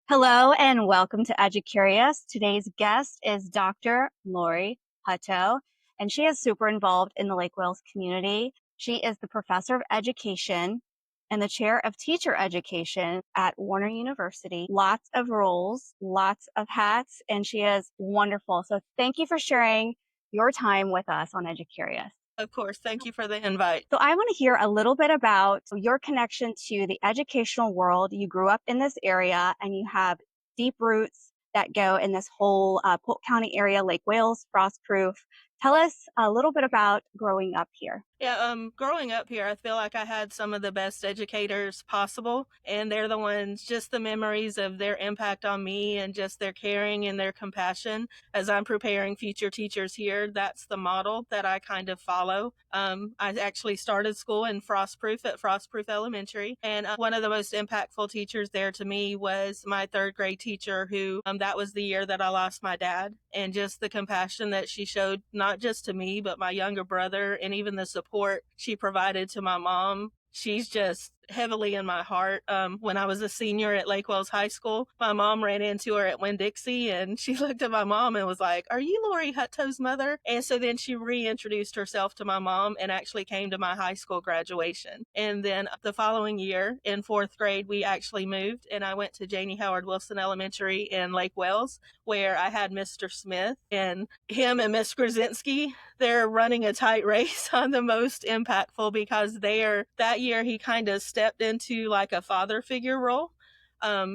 Hello and welcome to EduCurious. Today's guest is Dr. Lori Hutto, and she is super involved in the Lake Wales community. She is the professor of education and the chair of teacher education at Warner University. Lots of roles, lots of hats, and she is wonderful. So thank you for sharing your time with us on EduCurious. Of course. Thank you for the invite. So I want to hear a little bit about your connection to the educational world. You grew up in this area and you have deep roots that go in this whole Polk County area, Lake Wales, Frostproof. Tell us a little bit about growing up here. Yeah, growing up here, I feel like I had some of the best educators possible, and they're the ones, just the memories of their impact on me and just their caring and their compassion as I'm preparing future teachers here. That's the model that I kind of follow. I actually started school in Frostproof at Frostproof Elementary, and one of the most impactful teachers there to me was my third grade teacher who, that was the year that I lost my dad, and just the compassion that she showed, not just to me, but my younger brother, and even the support she provided to my mom. She's just heavily in my heart. When I was a senior at Lake Wales High School, my mom ran into her at Winn-Dixie and she looked at my mom and was like, "Are you Lori Hutto's mother?" And so then she reintroduced herself to my mom and actually came to my high school graduation. And then the following year in fourth grade, we actually moved and I went to Janie Howard Wilson Elementary in Lake Wales, where I had Mr. Smith, and him and Miss Krasinski, they're running a tight race on the most impactful, because that year he kind of stepped into like a father figure role.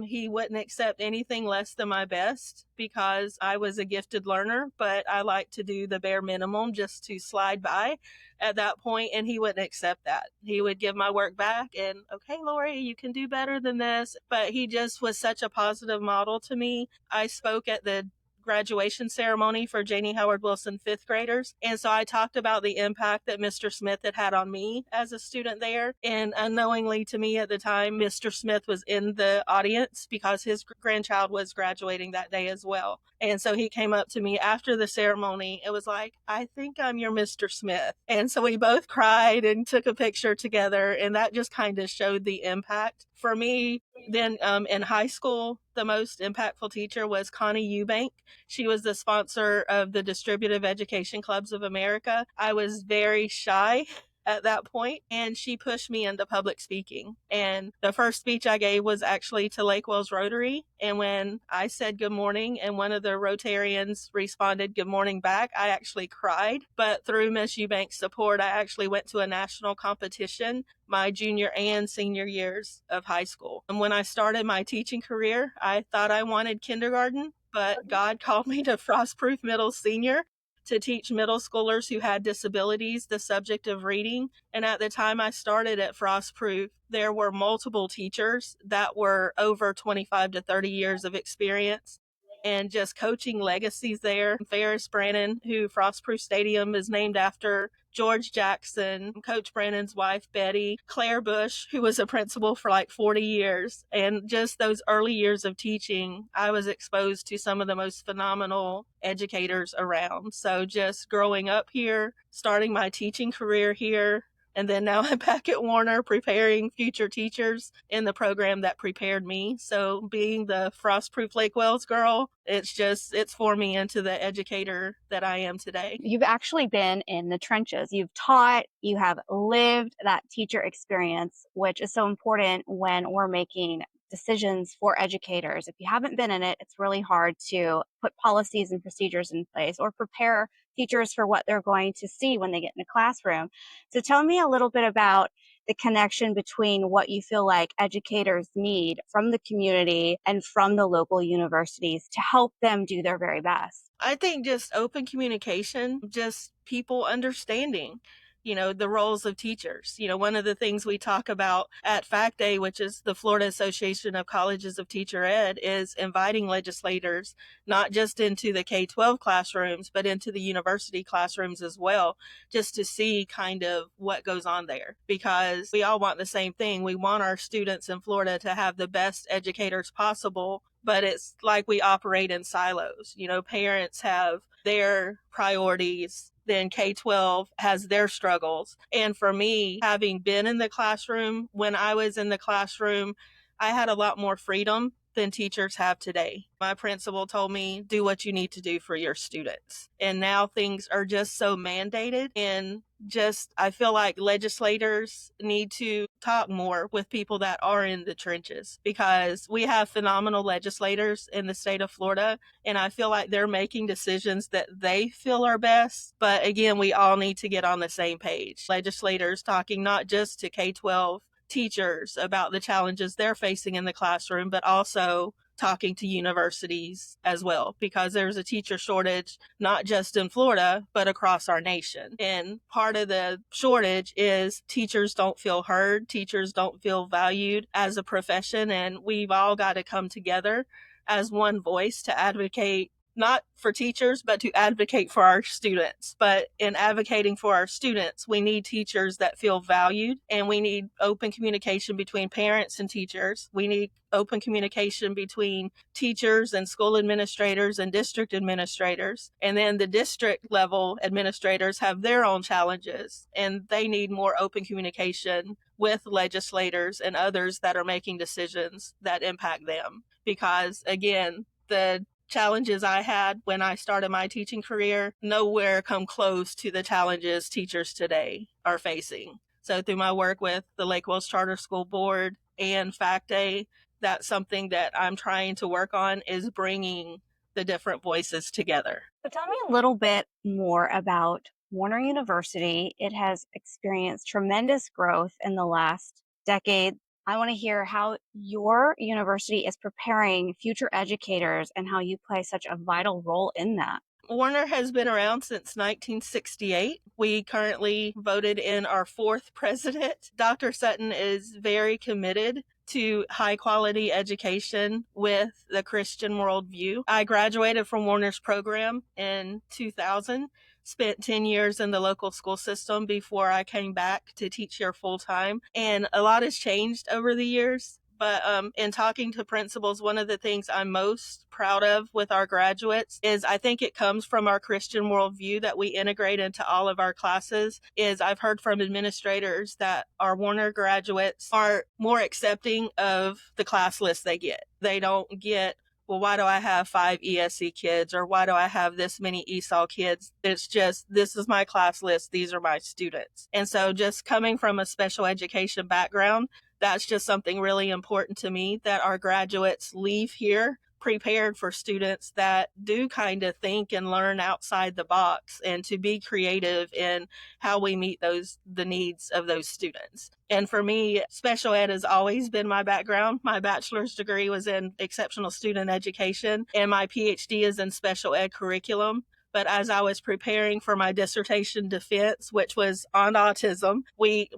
He wouldn't accept anything less than my best because I was a gifted learner, but I like to do the bare minimum just to slide by at that point, and he wouldn't accept that. He would give my work back and, "Okay, Lori, you can do better than this." But he just was such a positive model to me. I spoke at the graduation ceremony for Janie Howard Wilson fifth graders. And so I talked about the impact that Mr. Smith had on me as a student there. And unknowingly to me at the time, Mr. Smith was in the audience because his grandchild was graduating that day as well. And so he came up to me after the ceremony. It was like, "I think I'm your Mr. Smith." And so we both cried and took a picture together. And that just kind of showed the impact. For me, then in high school, the most impactful teacher was Connie Eubank. She was the sponsor of the Distributive Education Clubs of America. I was very shy at that point, and she pushed me into public speaking. And the first speech I gave was actually to Lake Wales Rotary. And when I said good morning and one of the Rotarians responded good morning back, I actually cried. But through Miss Eubank's support, I actually went to a national competition my junior and senior years of high school. And when I started my teaching career, I thought I wanted kindergarten, but God called me to Frostproof Middle Senior to teach middle schoolers who had disabilities the subject of reading. And at the time I started at Frostproof, there were multiple teachers that were over 25 to 30 years of experience and just coaching legacies there. Ferris Brannon, who Frostproof Stadium is named after, George Jackson, Coach Brannon's wife, Betty, Claire Bush, who was a principal for like 40 years. And just those early years of teaching, I was exposed to some of the most phenomenal educators around. So just growing up here, starting my teaching career here, and then now I'm back at Warner preparing future teachers in the program that prepared me. So being the Frostproof Lake Wales girl, it's formed me into the educator that I am today. You've actually been in the trenches. You've taught, you have lived that teacher experience, which is so important when we're making decisions for educators. If you haven't been in it, it's really hard to put policies and procedures in place or prepare teachers for what they're going to see when they get in a classroom. So tell me a little bit about the connection between what you feel like educators need from the community and from the local universities to help them do their very best. I think just open communication, just people understanding, the roles of teachers. One of the things we talk about at Fact Day, which is the Florida Association of Colleges of Teacher Ed, is inviting legislators not just into the K-12 classrooms, but into the university classrooms as well, just to see kind of what goes on there. Because we all want the same thing. We want our students in Florida to have the best educators possible, but it's like we operate in silos. Parents have their priorities, then K-12 has their struggles. And for me, having been in the classroom, when I was in the classroom, I had a lot more freedom than teachers have today. My principal told me, do what you need to do for your students. And now things are just so mandated, and just I feel like legislators need to talk more with people that are in the trenches, because we have phenomenal legislators in the state of Florida, and I feel like they're making decisions that they feel are best. But again, we all need to get on the same page. Legislators talking not just to K-12 teachers about the challenges they're facing in the classroom, but also talking to universities as well, because there's a teacher shortage, not just in Florida, but across our nation. And part of the shortage is teachers don't feel heard, teachers don't feel valued as a profession, and we've all got to come together as one voice to advocate, not for teachers, but to advocate for our students. But in advocating for our students, we need teachers that feel valued, and we need open communication between parents and teachers. We need open communication between teachers and school administrators and district administrators. And then the district level administrators have their own challenges, and they need more open communication with legislators and others that are making decisions that impact them. Because again, the challenges I had when I started my teaching career nowhere come close to the challenges teachers today are facing. So through my work with the Lake Wales Charter School Board and FACT-A, that's something that I'm trying to work on, is bringing the different voices together. So tell me a little bit more about Warner University. It has experienced tremendous growth in the last decade. I want to hear how your university is preparing future educators and how you play such a vital role in that. Warner has been around since 1968. We currently voted in our fourth president. Dr. Sutton is very committed to high quality education with the Christian worldview. I graduated from Warner's program in 2000, spent 10 years in the local school system before I came back to teach here full time. And a lot has changed over the years. But in talking to principals, one of the things I'm most proud of with our graduates is I think it comes from our Christian worldview that we integrate into all of our classes. Is I've heard from administrators that our Warner graduates are more accepting of the class list they get. They don't get, well, why do I have 5 ESC kids, or why do I have this many ESOL kids? It's just, this is my class list. These are my students. And so just coming from a special education background, that's just something really important to me, that our graduates leave here prepared for students that do kind of think and learn outside the box, and to be creative in how we meet the needs of those students. And for me, special ed has always been my background. My bachelor's degree was in exceptional student education, and my PhD is in special ed curriculum. But as I was preparing for my dissertation defense, which was on autism,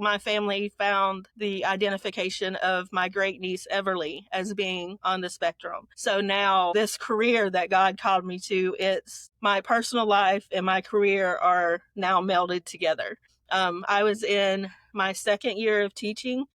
my family found the identification of my great niece Everly as being on the spectrum. So now this career that God called me to, it's my personal life and my career are now melded together. I was in my second year of teaching,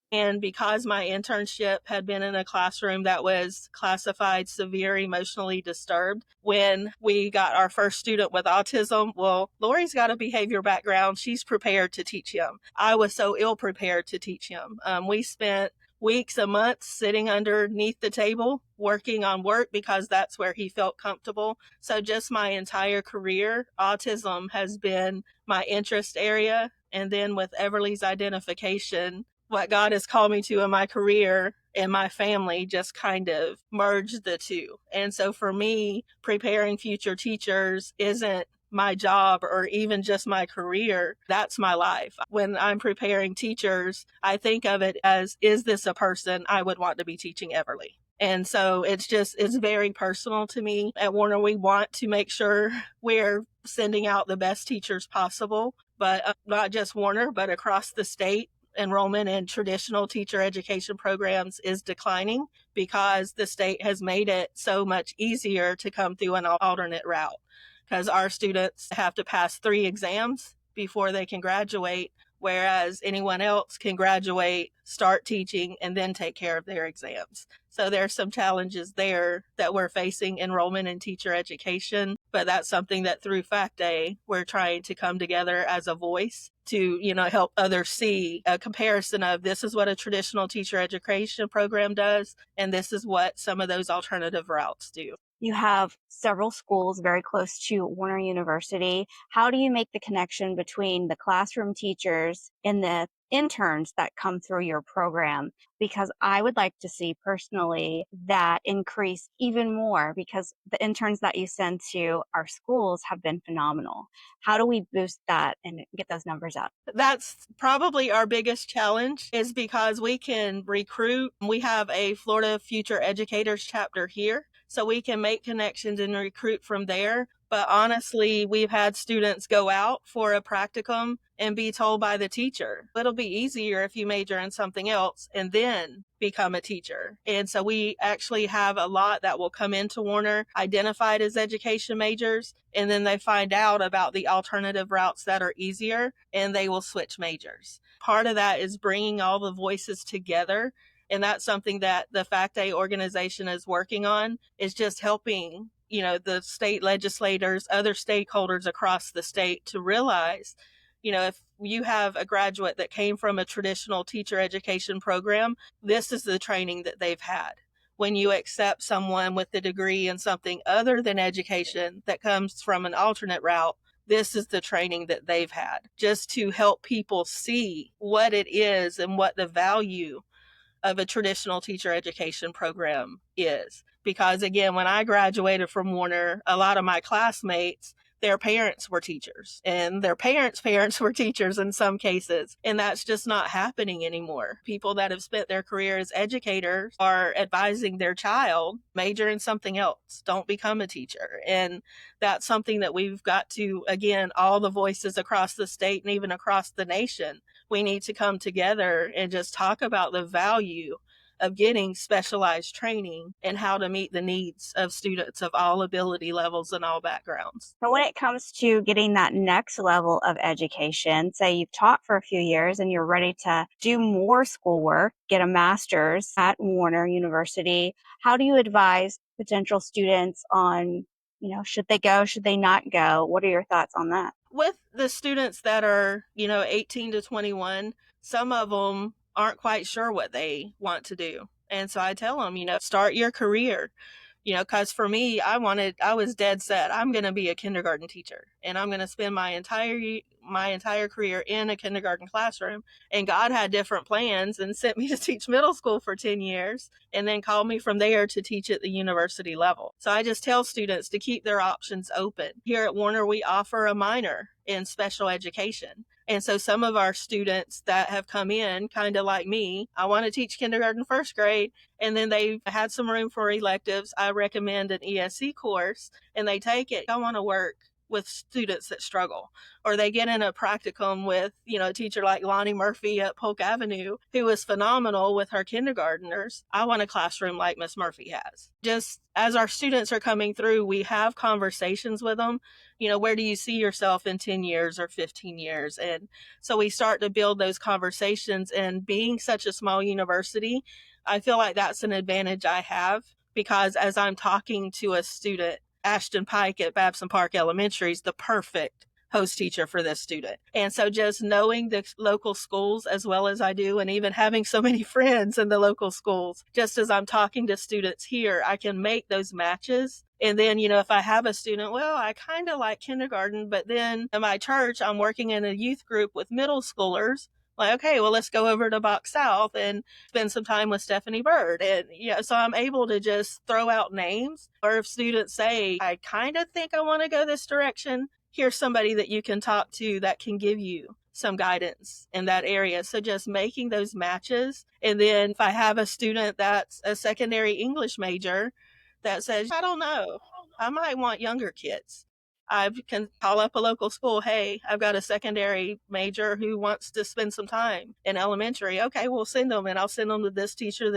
and because my internship had been in a classroom that was classified severe emotionally disturbed, when we got our first student with autism, well, Lori's got a behavior background. She's prepared to teach him. I was so ill prepared to teach him. We spent weeks and months sitting underneath the table working on work because that's where he felt comfortable. So just my entire career, autism has been my interest area. And then with Everly's identification, what God has called me to in my career and my family just kind of merged the two. And so for me, preparing future teachers isn't my job or even just my career. That's my life. When I'm preparing teachers, I think of it as, is this a person I would want to be teaching Everly? And so it's very personal to me. At Warner, we want to make sure we're sending out the best teachers possible, but not just Warner, but across the state. Enrollment in traditional teacher education programs is declining because the state has made it so much easier to come through an alternate route, because our students have to pass 3 exams before they can graduate, whereas anyone else can graduate, start teaching, and then take care of their exams. So there's some challenges there that we're facing enrollment in teacher education. But that's something that through Fact Day, we're trying to come together as a voice to, help others see a comparison of this is what a traditional teacher education program does, and this is what some of those alternative routes do. You have several schools very close to Warner University. How do you make the connection between the classroom teachers and the interns that come through your program? Because I would like to see personally that increase even more because the interns that you send to our schools have been phenomenal. How do we boost that and get those numbers up? That's probably our biggest challenge is because we can recruit. We have a Florida Future Educators chapter here, so we can make connections and recruit from there. But honestly, we've had students go out for a practicum and be told by the teacher, it'll be easier if you major in something else and then become a teacher. And so we actually have a lot that will come into Warner identified as education majors, and then they find out about the alternative routes that are easier and they will switch majors. Part of that is bringing all the voices together. And that's something that the Fact Day organization is working on, is just helping, the state legislators, other stakeholders across the state to realize, if you have a graduate that came from a traditional teacher education program, this is the training that they've had. When you accept someone with a degree in something other than education that comes from an alternate route, this is the training that they've had, just to help people see what it is and what the value of a traditional teacher education program is. Because again, when I graduated from Warner, a lot of my classmates, their parents were teachers and their parents' parents were teachers in some cases. And that's just not happening anymore. People that have spent their career as educators are advising their child, major in something else, don't become a teacher. And that's something that we've got to, again, all the voices across the state and even across the nation, we need to come together and just talk about the value of getting specialized training and how to meet the needs of students of all ability levels and all backgrounds. But when it comes to getting that next level of education, say you've taught for a few years and you're ready to do more schoolwork, get a master's at Warner University, how do you advise potential students on, should they go, should they not go? What are your thoughts on that? With the students that are, 18 to 21, some of them aren't quite sure what they want to do. And so I tell them, start your career. Because for me, I was dead set. I'm going to be a kindergarten teacher and I'm going to spend my entire career in a kindergarten classroom. And God had different plans and sent me to teach middle school for 10 years and then called me from there to teach at the university level. So I just tell students to keep their options open. Here at Warner, we offer a minor in special education. And so some of our students that have come in, kind of like me, I want to teach kindergarten, first grade, and then they've had some room for electives. I recommend an ESC course and they take it. I want to work with students that struggle, or they get in a practicum with, a teacher like Lonnie Murphy at Polk Avenue, who was phenomenal with her kindergartners. I want a classroom like Miss Murphy has. Just as our students are coming through, we have conversations with them. Where do you see yourself in 10 years or 15 years? And so we start to build those conversations, and being such a small university, I feel like that's an advantage I have, because as I'm talking to a student, Ashton Pike at Babson Park Elementary is the perfect host teacher for this student. And so just knowing the local schools as well as I do, and even having so many friends in the local schools, just as I'm talking to students here, I can make those matches. And then, if I have a student, well, I kind of like kindergarten, but then in my church, I'm working in a youth group with middle schoolers. Like, okay, well, let's go over to Box South and spend some time with Stephanie Bird. And, so I'm able to just throw out names. Or if students say, I kind of think I want to go this direction, here's somebody that you can talk to that can give you some guidance in that area. So just making those matches. And then if I have a student that's a secondary English major that says, I don't know, I might want younger kids, I can call up a local school. Hey, I've got a secondary major who wants to spend some time in elementary. Okay, we'll send them, and I'll send them to this teacher, and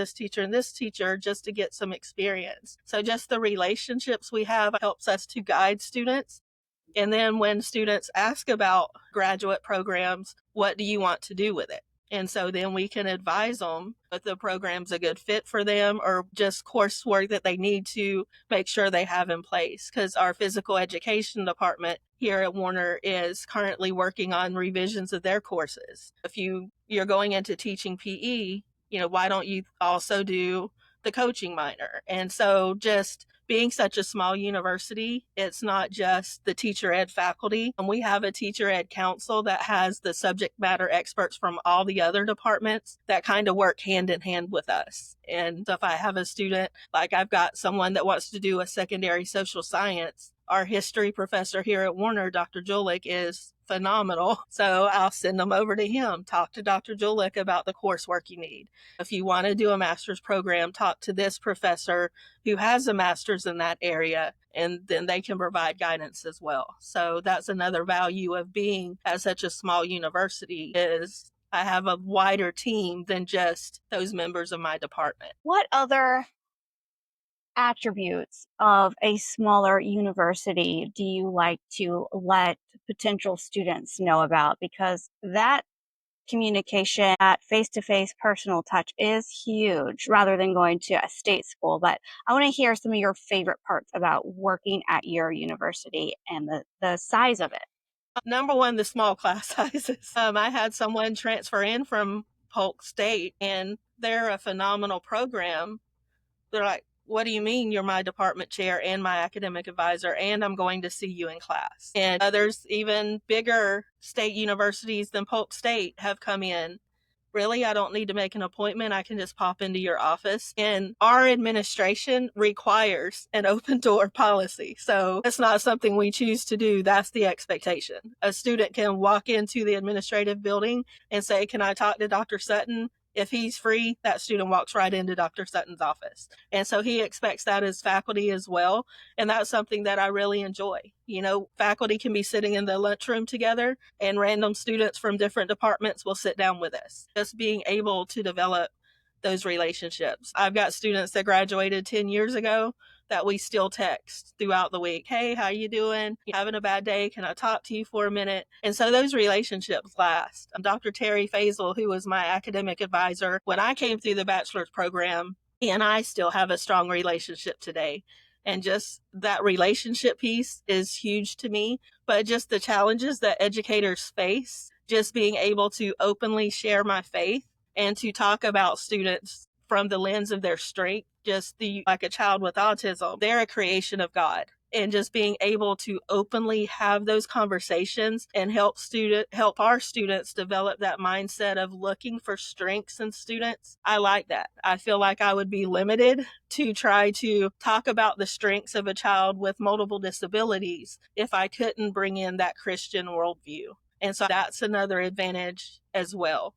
this teacher, just to get some experience. So just the relationships we have helps us to guide students. And then when students ask about graduate programs, what do you want to do with it? And so then we can advise them if the program's a good fit for them or just coursework that they need to make sure they have in place. Because our physical education department here at Warner is currently working on revisions of their courses. If you're going into teaching PE, why don't you also do the coaching minor? And so just being such a small university, it's not just the teacher ed faculty. And we have a teacher ed council that has the subject matter experts from all the other departments that kind of work hand in hand with us. And so if I have a student, like I've got someone that wants to do a secondary social science, our history professor here at Warner, Dr. Julik, is phenomenal. So I'll send them over to him, talk to Dr. Julik about the coursework you need. If you want to do a master's program, talk to this professor who has a master's in that area, and then they can provide guidance as well. So that's another value of being at such a small university is I have a wider team than just those members of my department. What other attributes of a smaller university do you like to let potential students know about? Because that communication, that face to face personal touch is huge rather than going to a state school. But I want to hear some of your favorite parts about working at your university and the size of it. Number one, the small class sizes. I had someone transfer in from Polk State, and they're a phenomenal program. They're like, what do you mean you're my department chair and my academic advisor, and I'm going to see you in class? And others, even bigger state universities than Polk State, have come in. Really, I don't need to make an appointment. I can just pop into your office. And our administration requires an open door policy. So it's not something we choose to do. That's the expectation. A student can walk into the administrative building and say, can I talk to Dr. Sutton? If he's free, that student walks right into Dr. Sutton's office. And so he expects that as faculty as well. And that's something that I really enjoy. Faculty can be sitting in the lunchroom together and random students from different departments will sit down with us. Just being able to develop those relationships. I've got students that graduated 10 years ago that we still text throughout the week. Hey, how you doing? You having a bad day? Can I talk to you for a minute? And so those relationships last. Dr. Terry Faisal, who was my academic advisor when I came through the bachelor's program, he and I still have a strong relationship today. And just that relationship piece is huge to me. But just the challenges that educators face, just being able to openly share my faith and to talk about students from the lens of their strength, like a child with autism, they're a creation of God. And just being able to openly have those conversations and help our students develop that mindset of looking for strengths in students. I like that. I feel like I would be limited to try to talk about the strengths of a child with multiple disabilities if I couldn't bring in that Christian worldview. And so that's another advantage as well.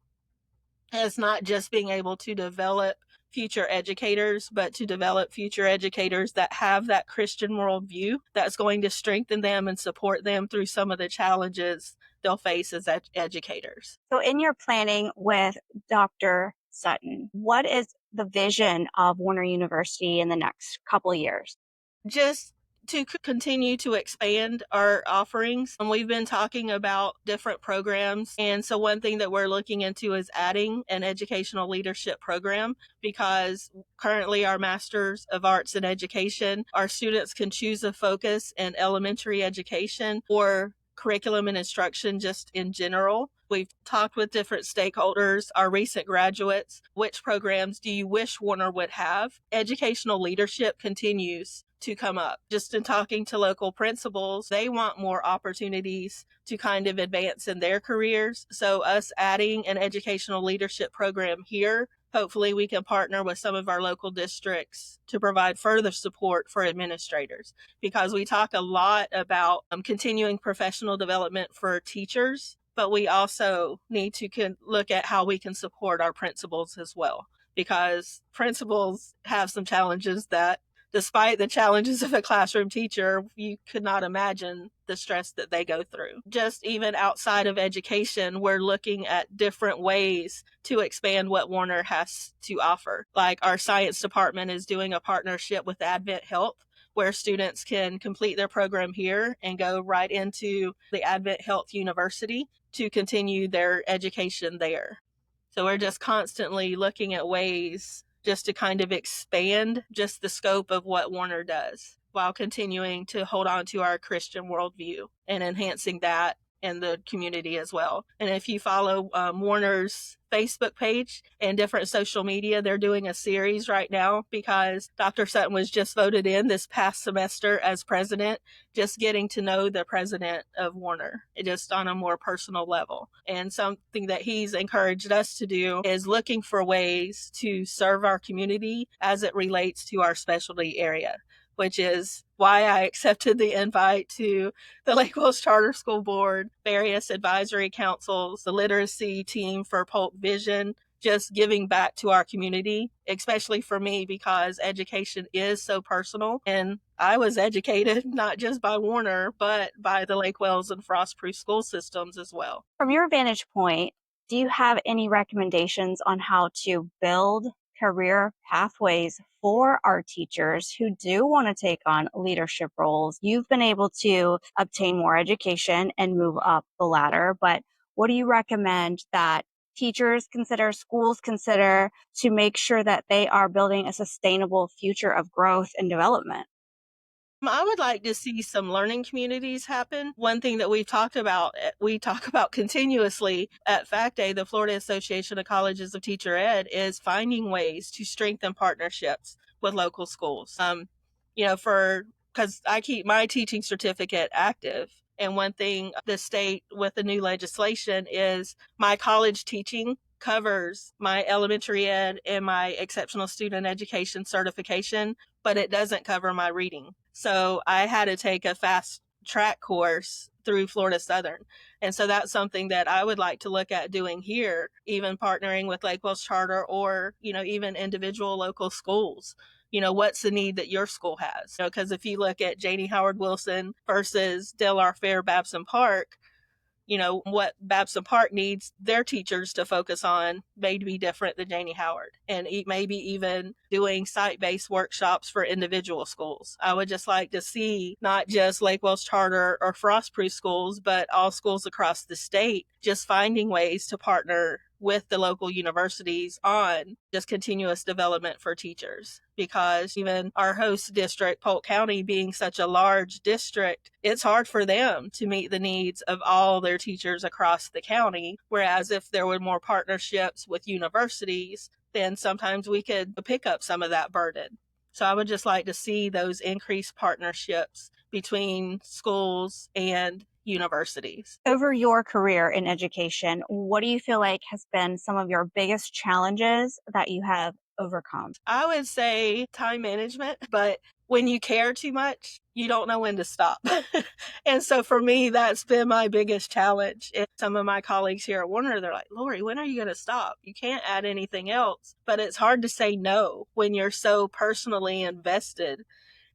It's not just being able to develop future educators, but to develop future educators that have that Christian worldview that's going to strengthen them and support them through some of the challenges they'll face as educators. So, in your planning with Dr. Sutton, what is the vision of Warner University in the next couple of years? Just to continue to expand our offerings. And we've been talking about different programs. And so one thing that we're looking into is adding an educational leadership program, because currently our Masters of Arts in Education, our students can choose a focus in elementary education or curriculum and instruction just in general. We've talked with different stakeholders, our recent graduates, which programs do you wish Warner would have? Educational leadership continues to come up. Just in talking to local principals, they want more opportunities to kind of advance in their careers. So us adding an educational leadership program here, hopefully we can partner with some of our local districts to provide further support for administrators, because we talk a lot about continuing professional development for teachers, but we also need to look at how we can support our principals as well, because principals have some challenges that, despite the challenges of a classroom teacher, you could not imagine the stress that they go through. Just even outside of education, we're looking at different ways to expand what Warner has to offer. Like our science department is doing a partnership with Advent Health, where students can complete their program here and go right into the Advent Health University to continue their education there. So we're just constantly looking at ways just to kind of expand just the scope of what Warner does while continuing to hold on to our Christian worldview and enhancing that in the community as well. And if you follow Warner's Facebook page and different social media, they're doing a series right now because Dr. Sutton was just voted in this past semester as president, just getting to know the president of Warner, just on a more personal level. And something that he's encouraged us to do is looking for ways to serve our community as it relates to our specialty area, which is why I accepted the invite to the Lake Wells Charter School Board, various advisory councils, the literacy team for Polk Vision, just giving back to our community, especially for me because education is so personal. And I was educated not just by Warner, but by the Lake Wells and Frostproof school systems as well. From your vantage point, do you have any recommendations on how to build career pathways for our teachers who do want to take on leadership roles? You've been able to obtain more education and move up the ladder, but what do you recommend that teachers consider, schools consider to make sure that they are building a sustainable future of growth and development? I would like to see some learning communities happen. One thing that we talk about continuously at Fact Day, the Florida Association of Colleges of Teacher Ed, is finding ways to strengthen partnerships with local schools. Because I keep my teaching certificate active. And one thing the state with the new legislation is my college teaching covers my elementary ed and my exceptional student education certification, but it doesn't cover my reading. So I had to take a fast track course through Florida Southern. And so that's something that I would like to look at doing here, even partnering with Lake Wells Charter or, even individual local schools. What's the need that your school has? Because if you look at Janie Howard Wilson versus Del R. Fair Babson Park, what Babson Park needs their teachers to focus on may be different than Janie Howard, and maybe even doing site-based workshops for individual schools. I would just like to see not just Lake Wells Charter or Frostproof schools, but all schools across the state just finding ways to partner with the local universities on just continuous development for teachers. Because even our host district, Polk County, being such a large district, it's hard for them to meet the needs of all their teachers across the county. Whereas if there were more partnerships with universities, then sometimes we could pick up some of that burden. So I would just like to see those increased partnerships between schools and universities. Over your career in education, what do you feel like has been some of your biggest challenges that you have overcome? I would say time management, but when you care too much, you don't know when to stop. And so for me, that's been my biggest challenge. And some of my colleagues here at Warner, they're like, Lori, when are you going to stop? You can't add anything else. But it's hard to say no when you're so personally invested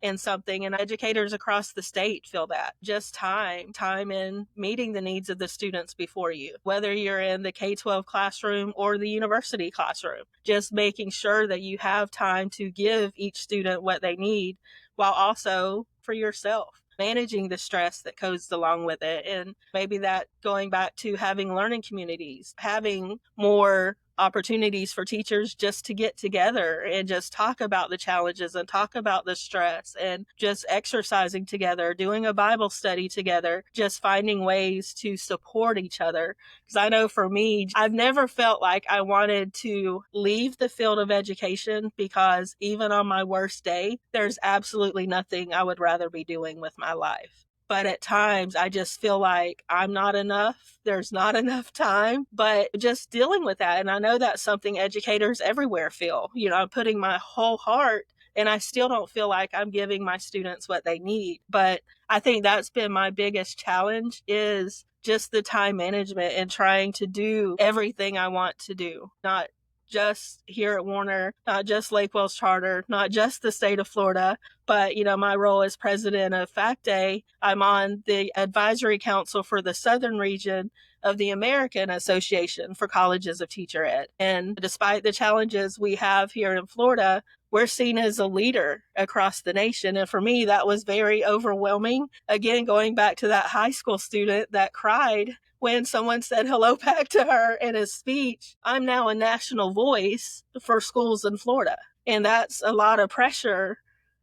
in something, and educators across the state feel that. Just time in meeting the needs of the students before you, whether you're in the K-12 classroom or the university classroom, just making sure that you have time to give each student what they need while also for yourself managing the stress that goes along with it. And maybe that going back to having learning communities, having more opportunities for teachers just to get together and just talk about the challenges and talk about the stress, and just exercising together, doing a Bible study together, just finding ways to support each other. Because I know for me, I've never felt like I wanted to leave the field of education, because even on my worst day, there's absolutely nothing I would rather be doing with my life. But at times I just feel like I'm not enough. There's not enough time, but just dealing with that. And I know that's something educators everywhere feel. I'm putting my whole heart, and I still don't feel like I'm giving my students what they need. But I think that's been my biggest challenge, is just the time management and trying to do everything I want to do, not just here at Warner, not just Lake Wells Charter, not just the state of Florida, but, my role as president of Fact Day, I'm on the advisory council for the southern region of the American Association for Colleges of Teacher Ed. And despite the challenges we have here in Florida, we're seen as a leader across the nation. And for me, that was very overwhelming. Again, going back to that high school student that cried when someone said hello back to her in a speech. I'm now a national voice for schools in Florida. And that's a lot of pressure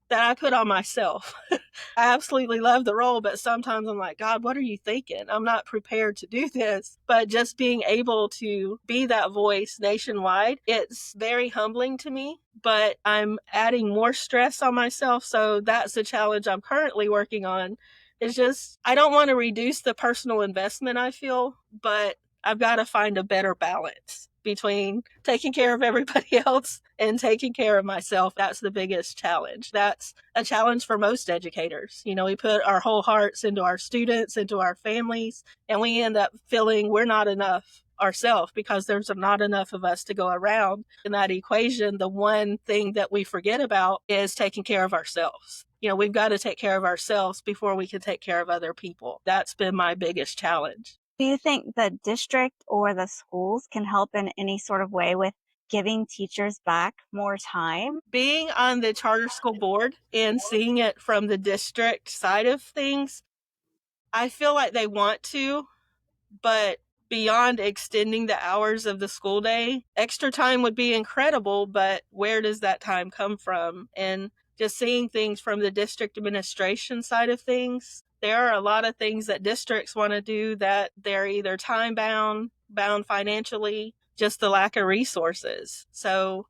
that I put on myself. I absolutely love the role, but sometimes I'm like, God, what are you thinking? I'm not prepared to do this. But just being able to be that voice nationwide, it's very humbling to me, but I'm adding more stress on myself. So that's the challenge I'm currently working on. It's just, I don't want to reduce the personal investment I feel, but I've got to find a better balance between taking care of everybody else and taking care of myself. That's the biggest challenge. That's a challenge for most educators. You know, we put our whole hearts into our students, into our families, and we end up feeling we're not enough ourselves because there's not enough of us to go around. In that equation, the one thing that we forget about is taking care of ourselves. You know, we've got to take care of ourselves before we can take care of other people. That's been my biggest challenge. Do you think the district or the schools can help in any sort of way with giving teachers back more time? Being on the charter school board and seeing it from the district side of things, I feel like they want to, but beyond extending the hours of the school day, extra time would be incredible, but where does that time come from? And just seeing things from the district administration side of things, there are a lot of things that districts want to do that they're either time bound financially, just the lack of resources. So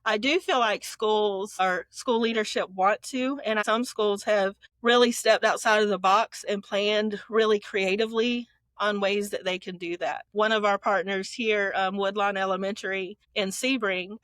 I do feel like schools or school leadership want to, and some schools have really stepped outside of the box and planned really creatively on ways that they can do that. One of our partners here, Woodlawn Elementary in Sebring,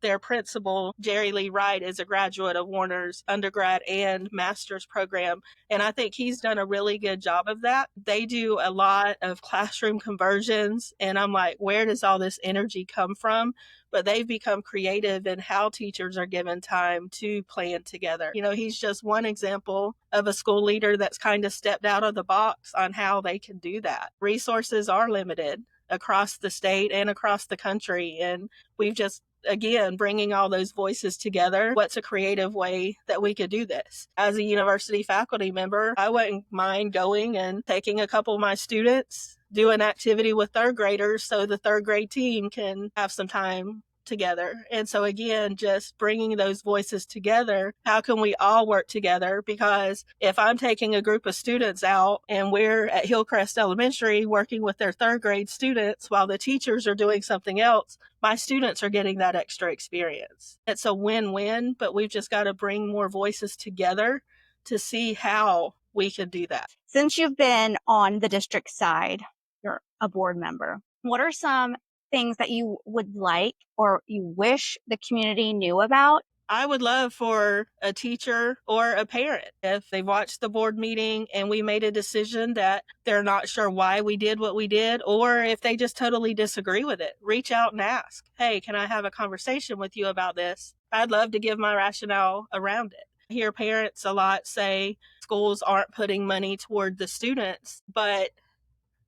their principal, Jerry Lee Wright, is a graduate of Warner's undergrad and master's program. And I think he's done a really good job of that. They do a lot of classroom conversions. And I'm like, where does all this energy come from? But they've become creative in how teachers are given time to plan together. You know, he's just one example of a school leader that's kind of stepped out of the box on how they can do that. Resources are limited across the state and across the country. And we've just again, bringing all those voices together. What's a creative way that we could do this? As a university faculty member, I wouldn't mind going and taking a couple of my students, do an activity with third graders so the third grade team can have some time together. And so again, just bringing those voices together, how can we all work together? Because if I'm taking a group of students out and we're at Hillcrest Elementary working with their third grade students while the teachers are doing something else, my students are getting that extra experience. It's a win-win, but we've just got to bring more voices together to see how we can do that. Since you've been on the district side, you're a board member, what are some things that you would like or you wish the community knew about? I would love for a teacher or a parent, if they watched the board meeting and we made a decision that they're not sure why we did what we did, or if they just totally disagree with it, reach out and ask, hey, can I have a conversation with you about this? I'd love to give my rationale around it. I hear parents a lot say schools aren't putting money toward the students, but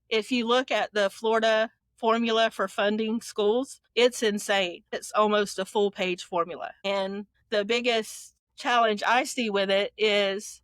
if you look at the Florida formula for funding schools, it's insane. It's almost a full page formula. And the biggest challenge I see with it is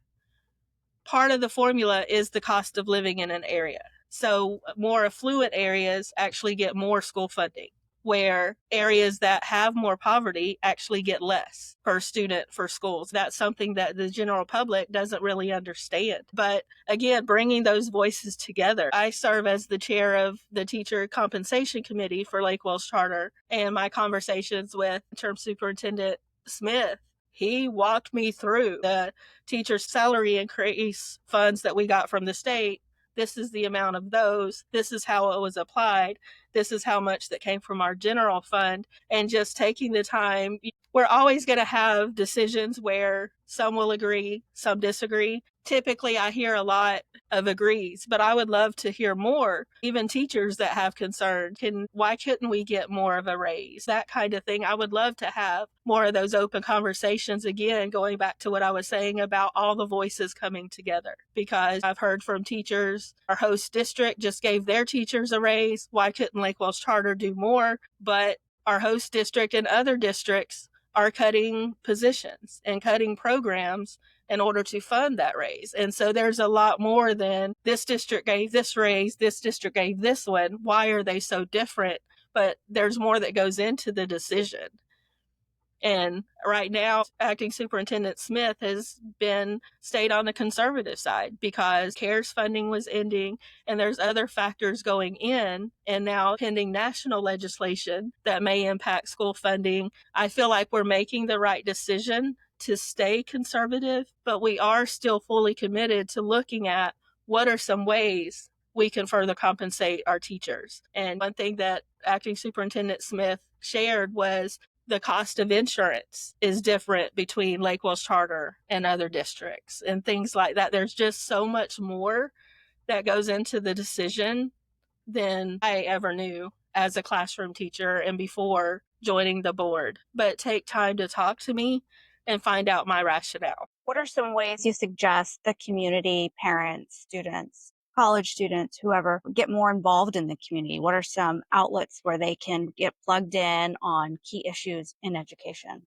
part of the formula is the cost of living in an area. So more affluent areas actually get more school funding, where areas that have more poverty actually get less per student for schools. That's something that the general public doesn't really understand. But again, bringing those voices together. I serve as the chair of the Teacher Compensation Committee for Lake Wells Charter, and my conversations with Term Superintendent Smith, he walked me through the teacher salary increase funds that we got from the state. This is the amount of those. This is how it was applied. This is how much that came from our general fund. And just taking the time, we're always going to have decisions where some will agree, some disagree. Typically, I hear a lot of agrees, but I would love to hear more. Even teachers that have concerns, why couldn't we get more of a raise? That kind of thing. I would love to have more of those open conversations. Again, going back to what I was saying about all the voices coming together, because I've heard from teachers, our host district just gave their teachers a raise. Why couldn't Lake Wells Charter do more? But our host district and other districts are cutting positions and cutting programs in order to fund that raise. And so there's a lot more than this district gave this raise, this district gave this one. Why are they so different? But there's more that goes into the decision. And right now, Acting Superintendent Smith has been stayed on the conservative side because CARES funding was ending and there's other factors going in, and now pending national legislation that may impact school funding. I feel like we're making the right decision to stay conservative, but we are still fully committed to looking at what are some ways we can further compensate our teachers. And one thing that Acting Superintendent Smith shared was the cost of insurance is different between Lake Wales Charter and other districts and things like that. There's just so much more that goes into the decision than I ever knew as a classroom teacher and before joining the board. But take time to talk to me and find out my rationale. What are some ways you suggest the community, parents, students, college students, whoever, get more involved in the community? What are some outlets where they can get plugged in on key issues in education?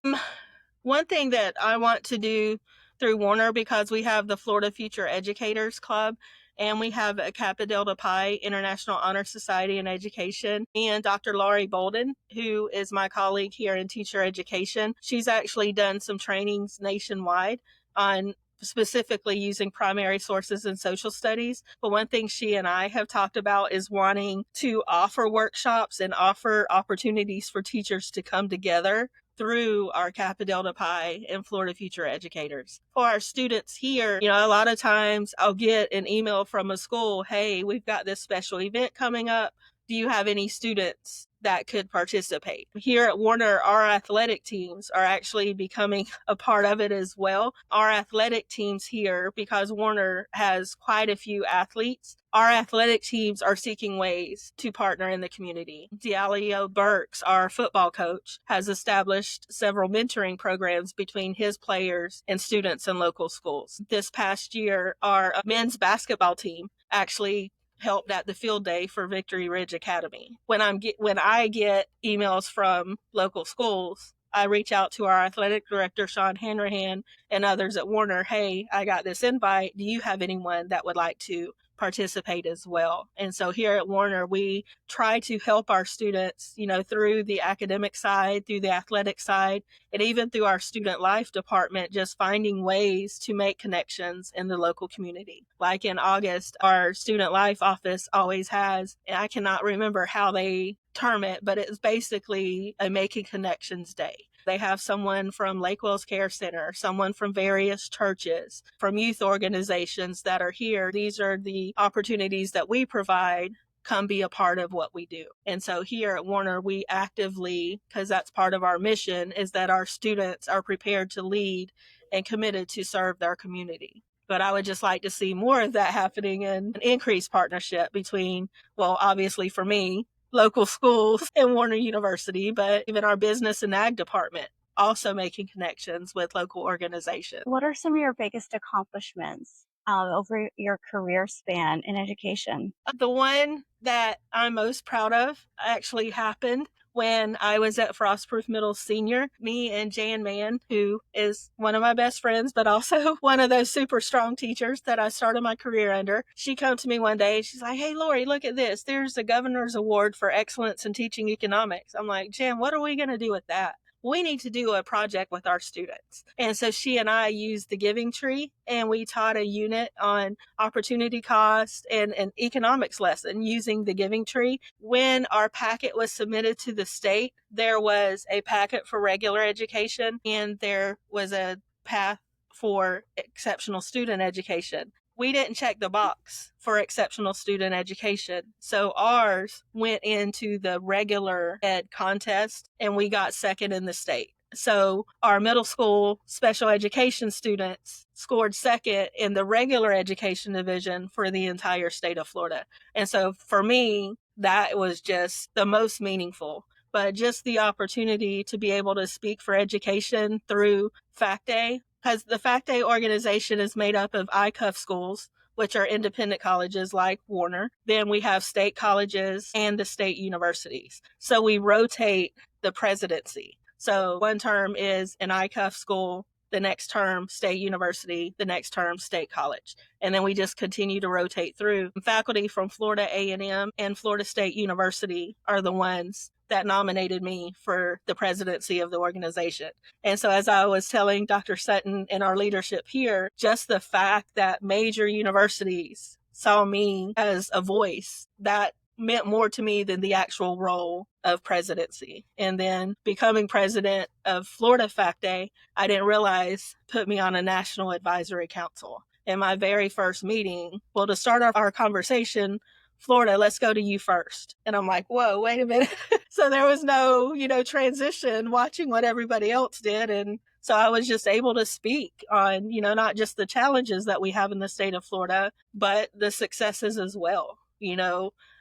One thing that I want to do through Warner, because we have the Florida Future Educators Club and we have a Kappa Delta Pi International Honor Society in Education, and Dr. Laurie Bolden, who is my colleague here in teacher education, she's actually done some trainings nationwide on specifically using primary sources in social studies. But one thing she and I have talked about is wanting to offer workshops and offer opportunities for teachers to come together through our Kappa Delta Pi and Florida Future Educators. For our students here, a lot of times I'll get an email from a school, hey, we've got this special event coming up. Do you have any students that could participate? Here at Warner, our athletic teams are actually becoming a part of it as well. Our athletic teams here, because Warner has quite a few athletes, our athletic teams are seeking ways to partner in the community. Dialio Burks, our football coach, has established several mentoring programs between his players and students in local schools. This past year, our men's basketball team actually helped at the field day for Victory Ridge Academy. When I get emails from local schools, I reach out to our athletic director, Sean Hanrahan, and others at Warner. Hey, I got this invite. Do you have anyone that would like to participate as well? And so here at Warner, we try to help our students, through the academic side, through the athletic side, and even through our student life department, just finding ways to make connections in the local community. Like in August, our student life office always has, and I cannot remember how they term it, but it's basically a Making Connections Day. They have someone from Lake Wales Care Center, someone from various churches, from youth organizations that are here. These are the opportunities that we provide. Come be a part of what we do. And so here at Warner, we actively, because that's part of our mission, is that our students are prepared to lead and committed to serve their community. But I would just like to see more of that happening and an increased partnership between, well, obviously for me, local schools and Warner University, but even our business and ag department, also making connections with local organizations. What are some of your biggest accomplishments over your career span in education? The one that I'm most proud of actually happened when I was at Frostproof Middle Senior. Me and Jan Mann, who is one of my best friends, but also one of those super strong teachers that I started my career under, she came to me one day and she's like, hey, Lori, look at this. There's a governor's award for excellence in teaching economics. I'm like, Jan, what are we going to do with that? We need to do a project with our students. And so she and I used the Giving Tree, and we taught a unit on opportunity cost and an economics lesson using the Giving Tree. When our packet was submitted to the state, there was a packet for regular education and there was a path for exceptional student education. We didn't check the box for exceptional student education. So ours went into the regular ed contest and we got second in the state. So our middle school special education students scored second in the regular education division for the entire state of Florida. And so for me, that was just the most meaningful. But just the opportunity to be able to speak for education through Fact Day, because the Fact Day organization is made up of ICUF schools, which are independent colleges like Warner. Then we have state colleges and the state universities. So we rotate the presidency. So one term is an ICUF school, the next term state university, the next term state college. And then we just continue to rotate through. Faculty from Florida A&M and Florida State University are the ones that nominated me for the presidency of the organization. And so, as I was telling Dr. Sutton and our leadership here, just the fact that major universities saw me as a voice, that meant more to me than the actual role of presidency. And then becoming president of Florida Fact Day, I didn't realize put me on a national advisory council. In my very first meeting, well, to start our conversation, Florida, let's go to you first. And I'm like, whoa, wait a minute. So there was no, transition watching what everybody else did. And so I was just able to speak on, not just the challenges that we have in the state of Florida, but the successes as well.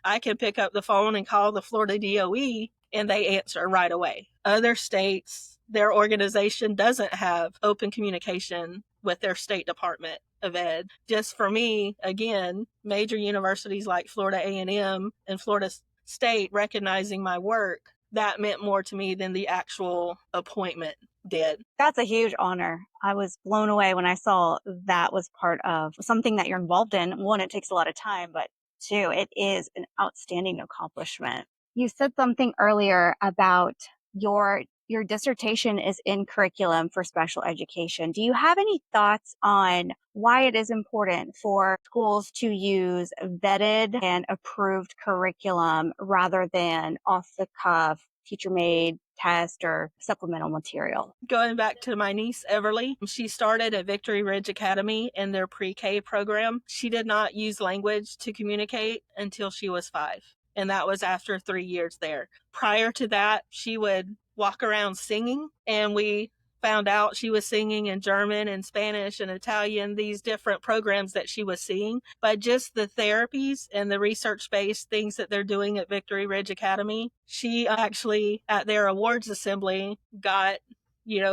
I can pick up the phone and call the Florida DOE and they answer right away. Other states, their organization doesn't have open communication with their state department of ed. Just for me, again, major universities like Florida A&M and Florida State recognizing my work, that meant more to me than the actual appointment did. That's a huge honor. I was blown away when I saw that was part of something that you're involved in. One, it takes a lot of time, but two, it is an outstanding accomplishment. You said something earlier about your dissertation is in curriculum for special education. Do you have any thoughts on why it is important for schools to use vetted and approved curriculum rather than off the cuff, teacher made test or supplemental material? Going back to my niece, Everly, she started at Victory Ridge Academy in their pre-K program. She did not use language to communicate until she was 5. And that was after 3 years there. Prior to that, she would walk around singing, and we found out she was singing in German and Spanish and Italian, these different programs that she was seeing. But just the therapies and the research-based things that they're doing at Victory Ridge Academy, she actually, at their awards assembly, got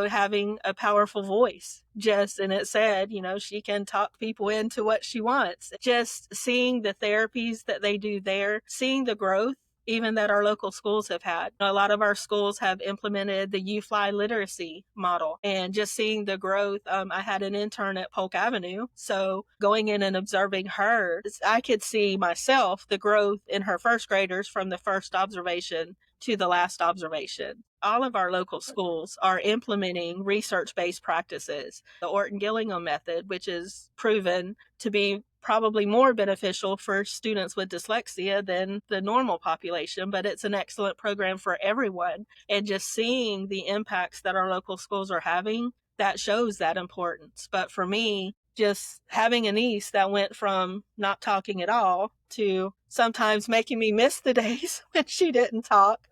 having a powerful voice. And it said, she can talk people into what she wants. Just seeing the therapies that they do there, seeing the growth even that our local schools have had. A lot of our schools have implemented the UFly literacy model, and just seeing the growth. I had an intern at Polk Avenue, so going in and observing her, I could see myself, the growth in her first graders from the first observation to the last observation. All of our local schools are implementing research-based practices. The Orton-Gillingham method, which is proven to be probably more beneficial for students with dyslexia than the normal population, but it's an excellent program for everyone. And just seeing the impacts that our local schools are having, that shows that importance. But for me, just having a niece that went from not talking at all to sometimes making me miss the days when she didn't talk,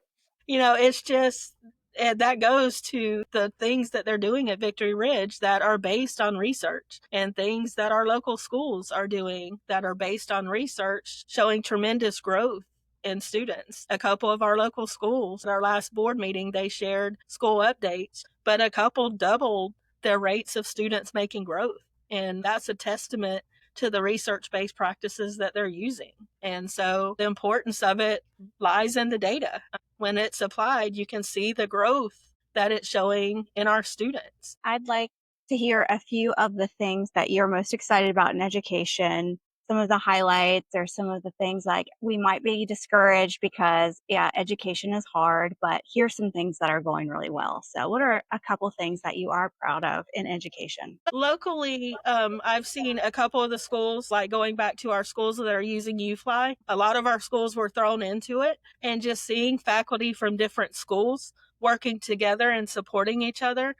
it's just, and that goes to the things that they're doing at Victory Ridge that are based on research, and things that our local schools are doing that are based on research, showing tremendous growth in students. A couple of our local schools, at our last board meeting, they shared school updates, but a couple doubled their rates of students making growth. And that's a testament to the research-based practices that they're using. And so the importance of it lies in the data. When it's applied, you can see the growth that it's showing in our students. I'd like to hear a few of the things that you're most excited about in education, some of the highlights or some of the things like we might be discouraged because, education is hard, but here's some things that are going really well. So what are a couple things that you are proud of in education? Locally, I've seen a couple of the schools, like going back to our schools that are using UFly, a lot of our schools were thrown into it, and just seeing faculty from different schools working together and supporting each other,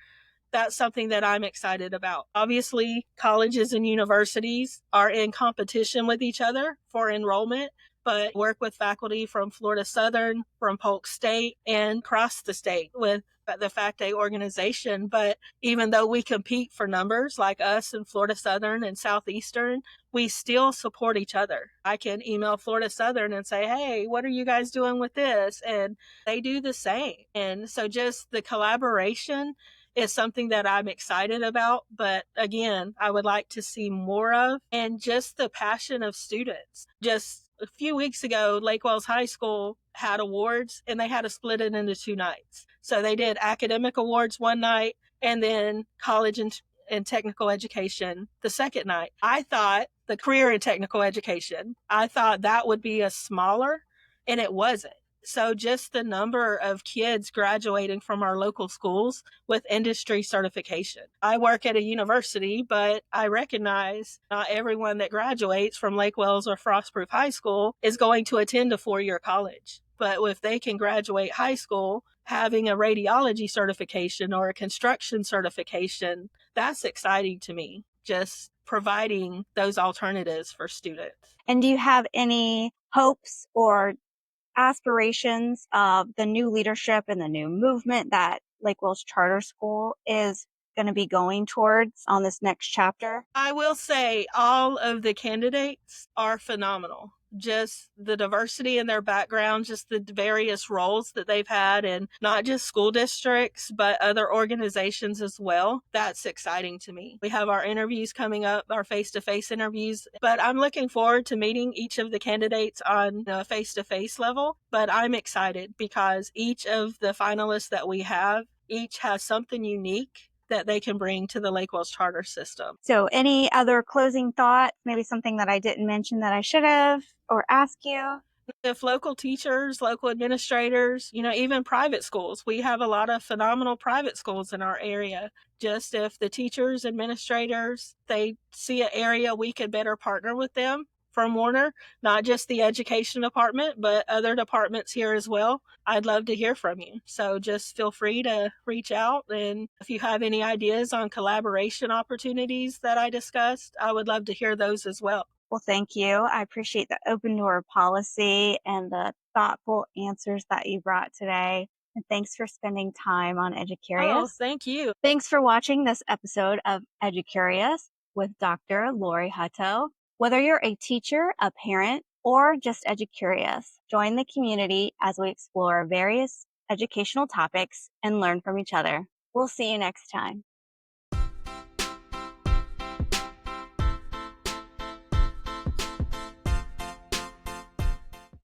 that's something that I'm excited about. Obviously, colleges and universities are in competition with each other for enrollment, but work with faculty from Florida Southern, from Polk State, and across the state with the Fact Day organization. But even though we compete for numbers, like us and Florida Southern and Southeastern, we still support each other. I can email Florida Southern and say, hey, what are you guys doing with this? And they do the same. And so just the collaboration is something that I'm excited about. But again, I would like to see more of, and just the passion of students. Just a few weeks ago, Lake Wells High School had awards, and they had to split it into 2 nights. So they did academic awards one night and then college and technical education the second night. I thought the career and technical education, I thought that would be a smaller, and it wasn't. So just the number of kids graduating from our local schools with industry certification. I work at a university, but I recognize not everyone that graduates from Lake Wells or Frostproof High School is going to attend a 4-year college. But if they can graduate high school having a radiology certification or a construction certification, that's exciting to me. Just providing those alternatives for students. And do you have any hopes or aspirations of the new leadership and the new movement that Lake Wells Charter School is going to be going towards on this next chapter? I will say all of the candidates are phenomenal. Just the diversity in their background, just the various roles that they've had in not just school districts, but other organizations as well. That's exciting to me. We have our interviews coming up, our face-to-face interviews, but I'm looking forward to meeting each of the candidates on a face-to-face level. But I'm excited because each of the finalists that we have, each has something unique that they can bring to the Lake Wells Charter system. So any other closing thoughts, maybe something that I didn't mention that I should have or ask you? If local teachers, local administrators, even private schools, we have a lot of phenomenal private schools in our area. Just if the teachers, administrators, they see an area we could better partner with them from Warner, not just the education department, but other departments here as well, I'd love to hear from you. So just feel free to reach out. And if you have any ideas on collaboration opportunities that I discussed, I would love to hear those as well. Well, thank you. I appreciate the open door policy and the thoughtful answers that you brought today. And thanks for spending time on Oh, EduCurious. thank you. Thanks for watching this episode of EduCurious with Dr. Lori Hutto. Whether you're a teacher, a parent, or just EduCurious, join the community as we explore various educational topics and learn from each other. We'll see you next time.